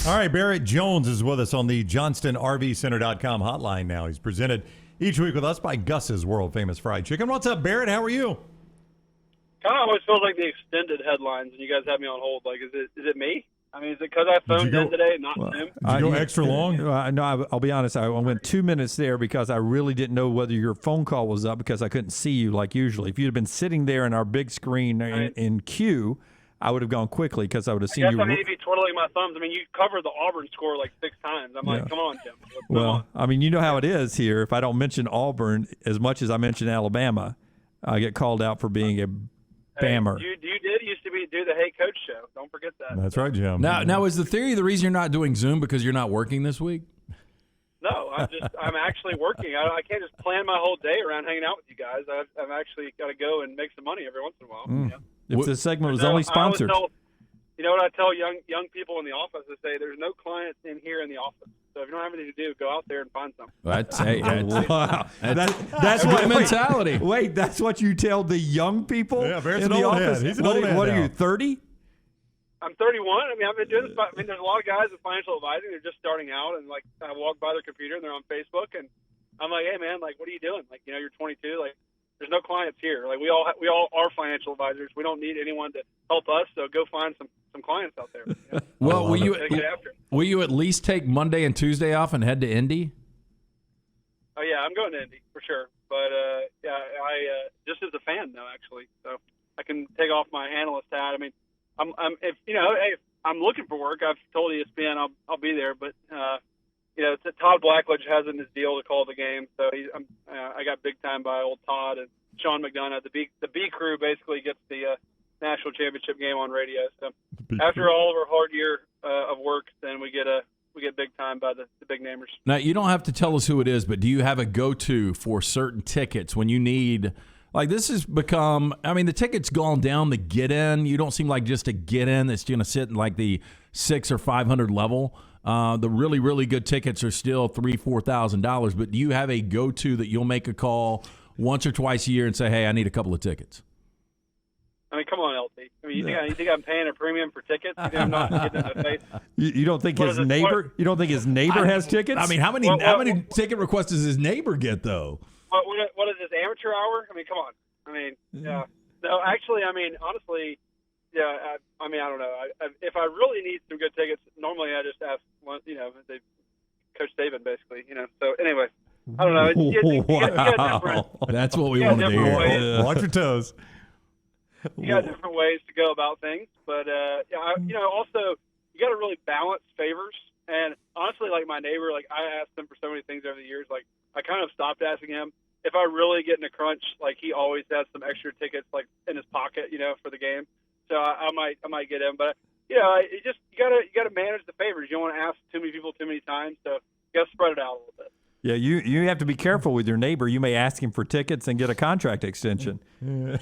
All right, Barrett Jones is with us on the JohnstonRVCenter.com hotline now. He's presented each week with us by Gus's world-famous fried chicken. What's up, Barrett? How are you? Kind of always feels like the extended headlines, and you guys have me on hold. Like, is it me? I mean, is it because I phoned in today and not him? Did you go extra long? No, I'll be honest. I went 2 minutes there because I really didn't know whether your phone call was up because I couldn't see you like usually. If you'd have been sitting there in our big screen in queue, I would have gone quickly because I would have seen you. I need to be twiddling my thumbs. I mean, you covered the Auburn score like 6 times. I'm like, come on, Jim. Well, I mean, you know how it is here. If I don't mention Auburn as much as I mention Alabama, I get called out for being a Bammer. You did used to do the Hey Coach show. Don't forget that. That's right, Jim. Now is the theory the reason you're not doing Zoom because you're not working this week? No, I'm actually working. I can't just plan my whole day around hanging out with you guys. I've actually got to go and make some money every once in a while. You know? If this segment was only sponsored. You know what I tell young people in the office? I say there's no clients in here in the office. So if you don't have anything to do, go out there and find something. Wow. That's what mentality. Wait, that's what you tell the young people Barrett's in an the old office? head. He's an old head What now. are you, 30? I'm 31. I mean, I've been doing this. I mean, there's a lot of guys in financial advising. They're just starting out, and like I walk by their computer and they're on Facebook, and I'm like, hey man, like what are you doing? Like, you know, you're 22. Like, there's no clients here. Like we all are financial advisors. We don't need anyone to help us. So go find some clients out there. You know? Well, will you at least take Monday and Tuesday off and head to Indy? Oh yeah, I'm going to Indy for sure. But I just as a fan though, actually, so I can take off my analyst hat. I mean, if I'm looking for work. I've told ESPN I'll be there, but Todd Blackledge has in his deal to call the game, so I got big time by old Todd and Sean McDonough. The B crew basically gets the national championship game on radio. So after all of our hard year of work, then we get big time by the big namers. Now you don't have to tell us who it is, but do you have a go-to for certain tickets when you need? Like this has become, I mean, the ticket's gone down the get-in. You don't seem like just a get-in that's going to sit in like the $600 or $500 level. The really, really good tickets are still $3,000-$4,000. But do you have a go-to that you'll make a call once or twice a year and say, hey, I need a couple of tickets? I mean, come on, LT. I mean, you think I'm paying a premium for tickets? You think I'm not getting in the face? You don't think his neighbor? You don't think his neighbor has tickets? I mean, how many ticket requests does his neighbor get though? What is this, amateur hour? I mean, come on. I mean, yeah. No, actually, I mean, honestly, yeah. I mean, I don't know. If I really need some good tickets, normally I just ask one. You know, Coach Saban, basically. You know. So anyway, I don't know. You got That's what we want to hear. Watch your toes. You got different ways to go about things, but also you got to really balance favors. And honestly, like my neighbor, like I asked him for so many things over the years. Like I kind of stopped asking him. If I really get in a crunch, like he always has some extra tickets like in his pocket, you know, for the game. So I might get him, but you gotta manage the favors. You don't want to ask too many people too many times, so you gotta spread it out a little bit. Yeah, you have to be careful with your neighbor. You may ask him for tickets and get a contract extension. You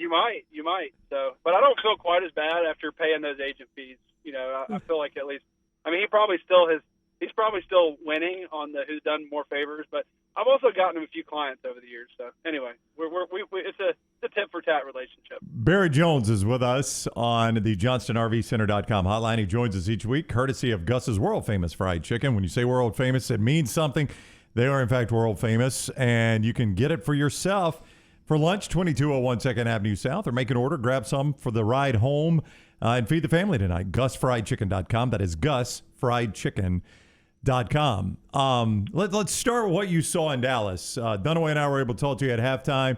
might. So, but I don't feel quite as bad after paying those agent fees. You know, I feel like at least. I mean, he's probably still winning on the who's done more favors, but I've also gotten him a few clients over the years. So anyway, it's a tit for tat relationship. Barrett Jones is with us on the JohnstonRVCenter.com hotline. He joins us each week, courtesy of Gus's world famous fried chicken. When you say world famous, it means something. They are in fact world famous, and you can get it for yourself for lunch, 2201 2nd Avenue South, or make an order, grab some for the ride home, and feed the family tonight. GusFriedChicken.com. That is GusFriedChicken.com. Let's start with what you saw in Dallas. Dunaway and I were able to talk to you at halftime.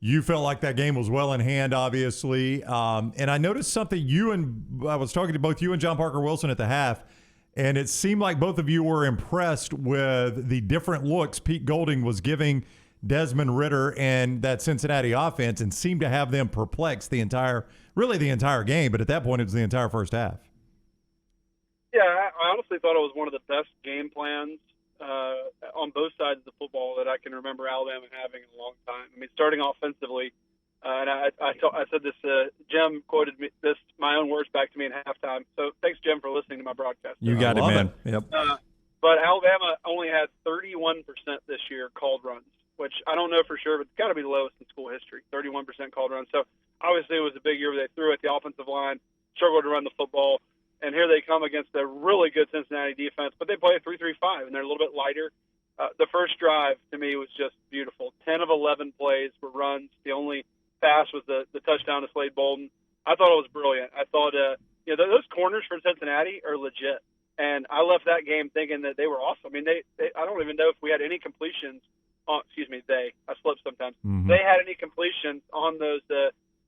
You felt like that game was well in hand, obviously. And I noticed something I was talking to both you and John Parker Wilson at the half, and it seemed like both of you were impressed with the different looks Pete Golding was giving Desmond Ridder and that Cincinnati offense, and seemed to have them perplexed the entire game. But at that point, it was the entire first half. Yeah, I honestly thought it was one of the best game plans on both sides of the football that I can remember Alabama having in a long time. I mean, starting offensively, and I said this, Jim quoted me this, my own words back to me in halftime. So thanks, Jim, for listening to my broadcast. You got it, man. Yep. But Alabama only had 31% this year called runs, which I don't know for sure, but it's got to be the lowest in school history, 31% called runs. So obviously it was a big year where they threw at the offensive line, struggled to run the football. and here they come against a really good Cincinnati defense, but they play a 3-3-5, and they're a little bit lighter. The first drive, to me, was just beautiful. 10 of 11 plays were runs. The only pass was the touchdown to Slade Bolden. I thought it was brilliant. I thought, those corners for Cincinnati are legit. And I left that game thinking that they were awesome. I mean, they I don't even know if we had any completions. I slip sometimes. Mm-hmm. They had any completions on those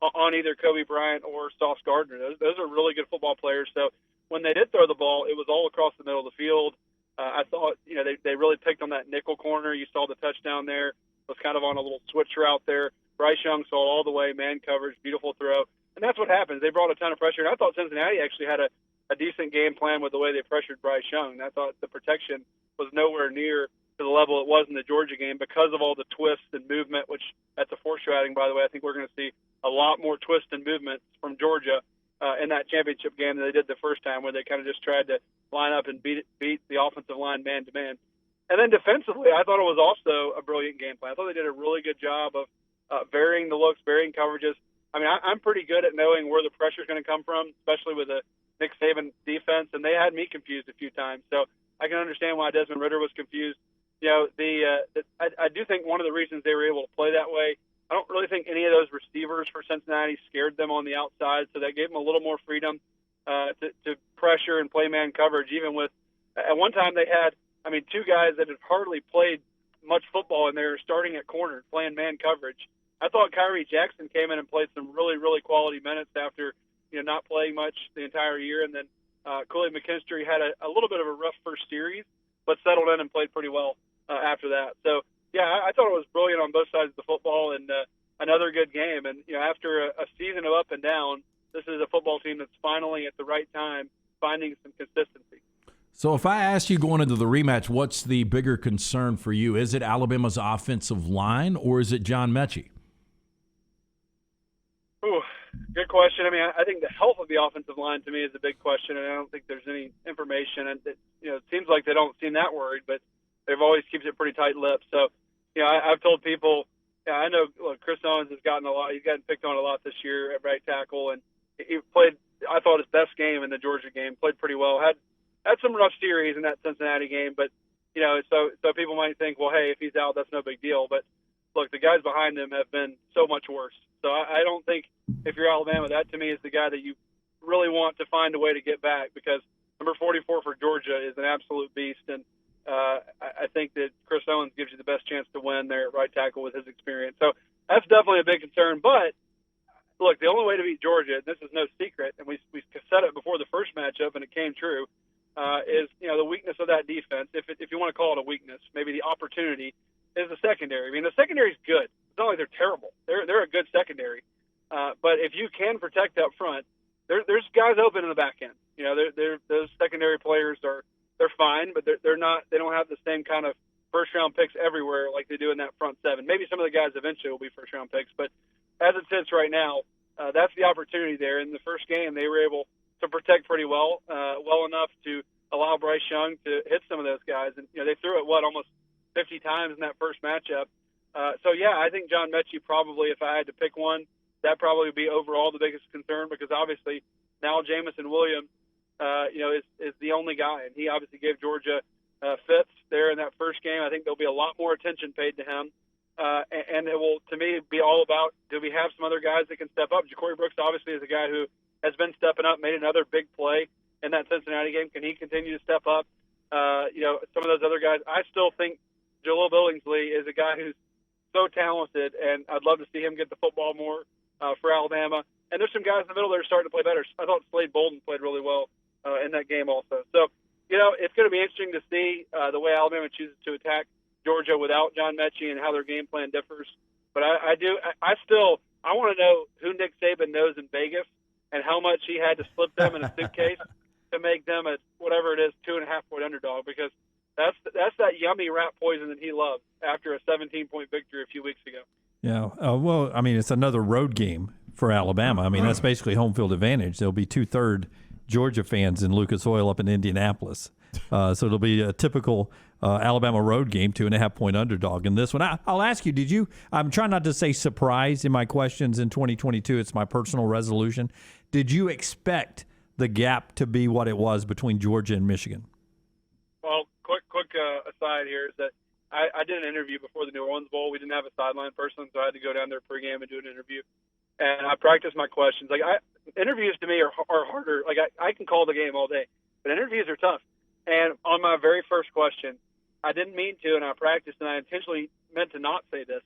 on either Kobe Bryant or Sauce Gardner. Those are really good football players. So when they did throw the ball, it was all across the middle of the field. I thought, they really picked on that nickel corner. You saw the touchdown there. It was kind of on a little switch route there. Bryce Young saw all the way, man coverage, beautiful throw. And that's what happens. They brought a ton of pressure. And I thought Cincinnati actually had a decent game plan with the way they pressured Bryce Young. And I thought the protection was nowhere near to the level it was in the Georgia game because of all the twists and movement, which that's a foreshadowing, by the way. I think we're going to see a lot more twist and movement from Georgia in that championship game than they did the first time, where they kind of just tried to line up and beat the offensive line man-to-man. And then defensively, I thought it was also a brilliant game plan. I thought they did a really good job of varying the looks, varying coverages. I mean, I'm pretty good at knowing where the pressure is going to come from, especially with a Nick Saban defense, and they had me confused a few times. So I can understand why Desmond Ridder was confused. I do think one of the reasons they were able to play that way, I don't really think any of those receivers for Cincinnati scared them on the outside, so that gave them a little more freedom to pressure and play man coverage, even with at one time they had, two guys that had hardly played much football, and they were starting at corner, playing man coverage. I thought Kyrie Jackson came in and played some really, really quality minutes after not playing much the entire year, and then Kool-Aid McKinstry had a little bit of a rough first series, but settled in and played pretty well after that. So, yeah, I thought it was brilliant on both sides of the football, and another good game. And, after a season of up and down, this is a football team that's finally at the right time finding some consistency. So if I ask you going into the rematch, what's the bigger concern for you? Is it Alabama's offensive line or is it John Mechie? Ooh, good question. I think the health of the offensive line to me is a big question, and I don't think there's any information. And it seems like they don't seem that worried, but they've always keeps it pretty tight-lipped. So, I've told people, I know Chris Owens has gotten a lot. He's gotten picked on a lot this year at right tackle, and he played, I thought, his best game in the Georgia game. Played pretty well. Had some rough series in that Cincinnati game, but so people might think, well, hey, if he's out, that's no big deal. But look, the guys behind him have been so much worse. So I don't think if you're Alabama, that to me is the guy that you really want to find a way to get back, because number 44 for Georgia is an absolute beast, and I think that Chris Owens gives you the best chance to win there at right tackle with his experience. So that's definitely a big concern. But look, the only way to beat Georgia, and this is no secret, and we said it before the first matchup, and it came true, is the weakness of that defense. If you want to call it a weakness, maybe the opportunity is the secondary. The secondary is good. It's not like they're terrible. They're a good secondary. But if you can protect up front, there's guys open in the back end. Those secondary players they're fine, but they're not. They don't have the same kind of first round picks everywhere like they do in that front seven. Maybe some of the guys eventually will be first round picks, but as it sits right now, that's the opportunity there. In the first game, they were able to protect pretty well enough to allow Bryce Young to hit some of those guys, and they threw it almost 50 times in that first matchup. So yeah, I think John Mechie probably, if I had to pick one, that probably would be overall the biggest concern, because obviously now Jamison Williams, is the only guy, and he obviously gave Georgia fits there in that first game. I think there'll be a lot more attention paid to him, and it will, to me, be all about, do we have some other guys that can step up? Ja'Cory Brooks obviously is a guy who has been stepping up, made another big play in that Cincinnati game. Can he continue to step up? Some of those other guys, I still think Jaleel Billingsley is a guy who's so talented, and I'd love to see him get the football more for Alabama. And there's some guys in the middle that are starting to play better. I thought Slade Bolden played really well in that game also. So, it's going to be interesting to see the way Alabama chooses to attack Georgia without John Mechie and how their game plan differs. But I want to know who Nick Saban knows in Vegas and how much he had to slip them in a suitcase to make them a, whatever it is, 2.5-point underdog, because that's that yummy rat poison that he loves after a 17-point victory a few weeks ago. Yeah. It's another road game for Alabama. That's basically home field advantage. There'll be 2/3 Georgia fans in Lucas Oil up in Indianapolis. So it'll be a typical Alabama road game, 2.5-point underdog in this one. I'll ask you, I'm trying not to say surprise in my questions in 2022. It's my personal resolution. Did you expect the gap to be what it was between Georgia and Michigan? Well, quick aside here is that I did an interview before the New Orleans Bowl. We didn't have a sideline person, so I had to go down there pregame and do an interview. And I practiced my questions. Interviews to me are harder. I can call the game all day, but interviews are tough. And on my very first question, I didn't mean to, and I practiced, and I intentionally meant to not say this,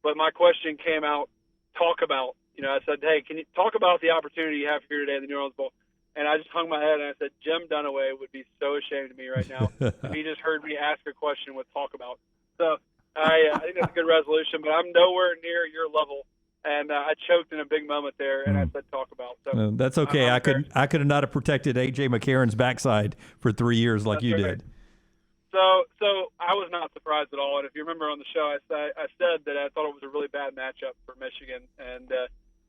but my question came out, talk about. I said, hey, can you talk about the opportunity you have here today in the New Orleans Bowl? And I just hung my head and I said, Jim Dunaway would be so ashamed of me right now if he just heard me ask a question with talk about. So I think that's a good resolution, but I'm nowhere near your level. And I choked in a big moment there, and I said talk about. So that's okay. I could have not have protected A.J. McCarron's backside for 3 years like you did. So I was not surprised at all. And if you remember on the show, I said that I thought it was a really bad matchup for Michigan, and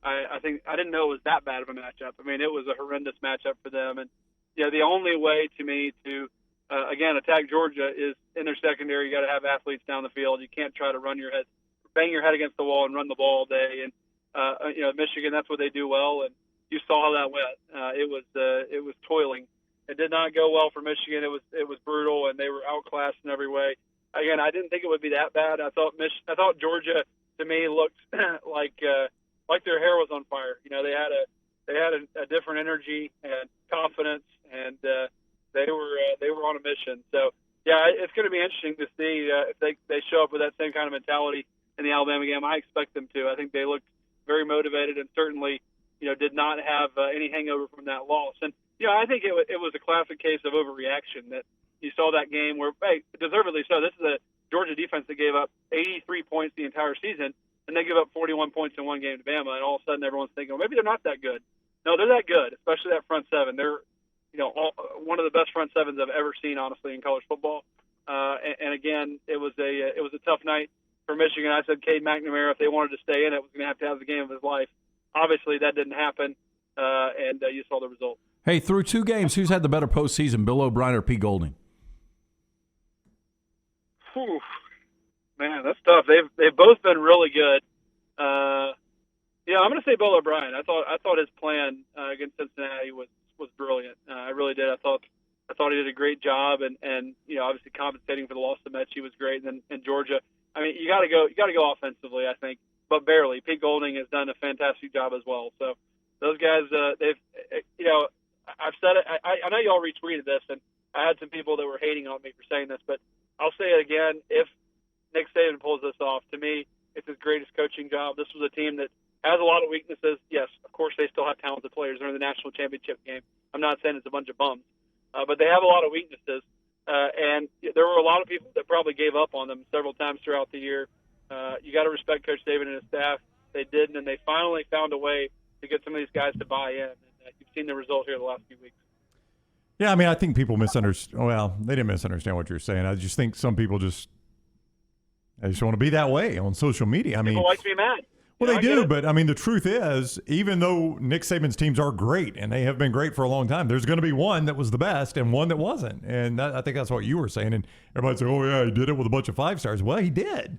I think I didn't know it was that bad of a matchup. I mean, it was a horrendous matchup for them. And the only way to me to again attack Georgia is in their secondary. You got to have athletes down the field. You can't try to bang your head against the wall and run the ball all day. And Michigan, that's what they do well. And you saw how that went. It was toiling. It did not go well for Michigan. It was brutal, and they were outclassed in every way. Again, I didn't think it would be that bad. I thought Georgia to me looked like their hair was on fire. They had a different energy and confidence, and they were on a mission. So yeah, it's going to be interesting to see if they show up with that same kind of mentality in the Alabama game. I expect them to. I think they looked very motivated and certainly did not have any hangover from that loss. And I think it was a classic case of overreaction that you saw that game where, hey, deservedly so. This is a Georgia defense that gave up 83 points the entire season, and they give up 41 points in one game to Bama, and all of a sudden everyone's thinking, well, maybe they're not that good. No, they're that good, especially that front seven. They're, one of the best front sevens I've ever seen, honestly, in college football. And again, it was a tough night for Michigan. I said Cade McNamara, if they wanted to stay in it, was going to have the game of his life. Obviously, that didn't happen, and you saw the result. Hey, through 2 games, who's had the better postseason, Bill O'Brien or Pete Golding? Whew. Man, that's tough. They've both been really good. I'm going to say Bill O'Brien. I thought his plan against Cincinnati was brilliant. I really did. I thought he did a great job, and obviously compensating for the loss to Mechie was great. And then in Georgia, I mean, you got to go offensively, I think, but barely. Pete Golding has done a fantastic job as well. So those guys, I've said it. I know y'all retweeted this, and I had some people that were hating on me for saying this, but I'll say it again. If Nick Saban pulls this off, to me, it's his greatest coaching job. This was a team that has a lot of weaknesses. Yes, of course, they still have talented players. They're in the national championship game. I'm not saying it's a bunch of bums, but they have a lot of weaknesses. And there were a lot of people that probably gave up on them several times throughout the year. You got to respect Coach Saban and his staff. They did, and they finally found a way to get some of these guys to buy in. And you've seen the result here the last few weeks. Yeah, I mean, I think people misunderstand. Well, they didn't misunderstand what you're saying. I just think some people just want to be that way on social media. I mean, people like to be mad. Well, they do, but I mean, the truth is, even though Nick Saban's teams are great and they have been great for a long time, there's going to be one that was the best and one that wasn't. And I think that's what you were saying. And everybody say, "Oh yeah, he did it with a bunch of 5 stars." Well, he did,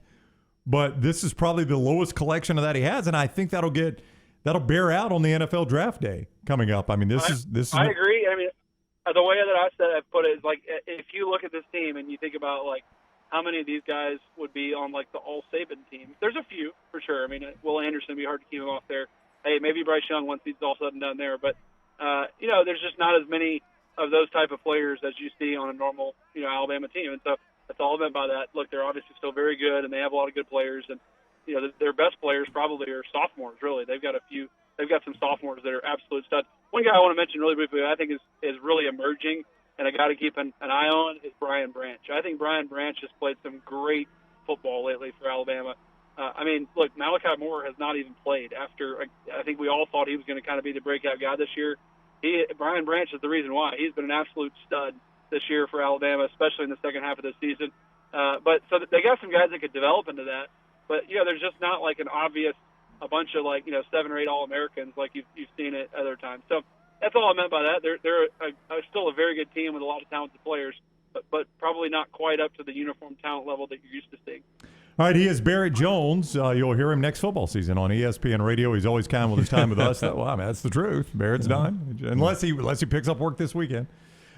but this is probably the lowest collection of that he has, and I think that'll bear out on the NFL draft day coming up. I mean, this is. I agree. I mean, the way that I put it is like, if you look at this team and you think about like how many of these guys would be on like the all Saban team, there's a few for sure. I mean, Will Anderson would be hard to keep him off there. Hey, maybe Bryce Young once he's all said and done there, but there's just not as many of those type of players as you see on a normal Alabama team, and so that's all I meant by that. Look, they're obviously still very good, and they have a lot of good players, and their best players probably are sophomores. Really, they've got some sophomores that are absolute studs. One guy I want to mention really briefly, I think is really emerging, and I got to keep an eye on, is Brian Branch. I think Brian Branch has played some great football lately for Alabama. I mean, look, Malachi Moore has not even played after. I think we all thought he was going to kind of be the breakout guy this year. Brian Branch is the reason why. He's been an absolute stud this year for Alabama, especially in the second half of the season. But so they got some guys that could develop into that. But there's just not like an obvious a bunch of 7 or 8 All-Americans like you've seen it other times. So that's all I meant by that. They're still a very good team with a lot of talented players, but probably not quite up to the uniform talent level that you're used to seeing. All right, he is Barrett Jones. You'll hear him next football season on ESPN Radio. He's always kind with his time with us. Well, I mean, that's the truth. Barrett's done, unless he picks up work this weekend.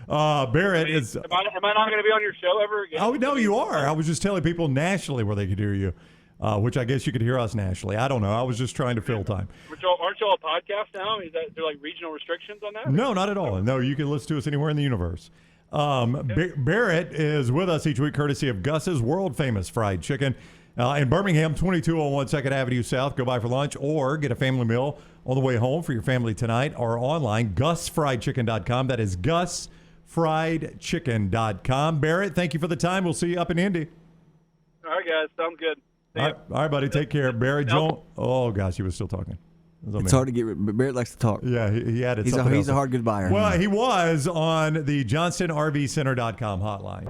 Barrett is. Am I not going to be on your show ever again? Oh no, you are. I was just telling people nationally where they could hear you, which I guess you could hear us nationally. I don't know. I was just trying to fill time. Aren't y'all a podcast now? Is there like regional restrictions on that? No, not at all. No, you can listen to us anywhere in the universe. Barrett is with us each week courtesy of Gus's world famous fried chicken in Birmingham, 2201 2nd Avenue South. Go by for lunch or get a family meal on the way home for your family tonight, or online, gusfriedchicken.com. That is gusfriedchicken.com. Barrett, thank you for the time. We'll see you up in Indy. All right, guys. Sounds good. All right, buddy. Take care. Barrett Jones. Oh, gosh, he was still talking. It's hard to get rid of, but Barrett likes to talk. Yeah, he added He's something else. a hard good buyer. Well, he was on the JohnstonRVCenter.com hotline.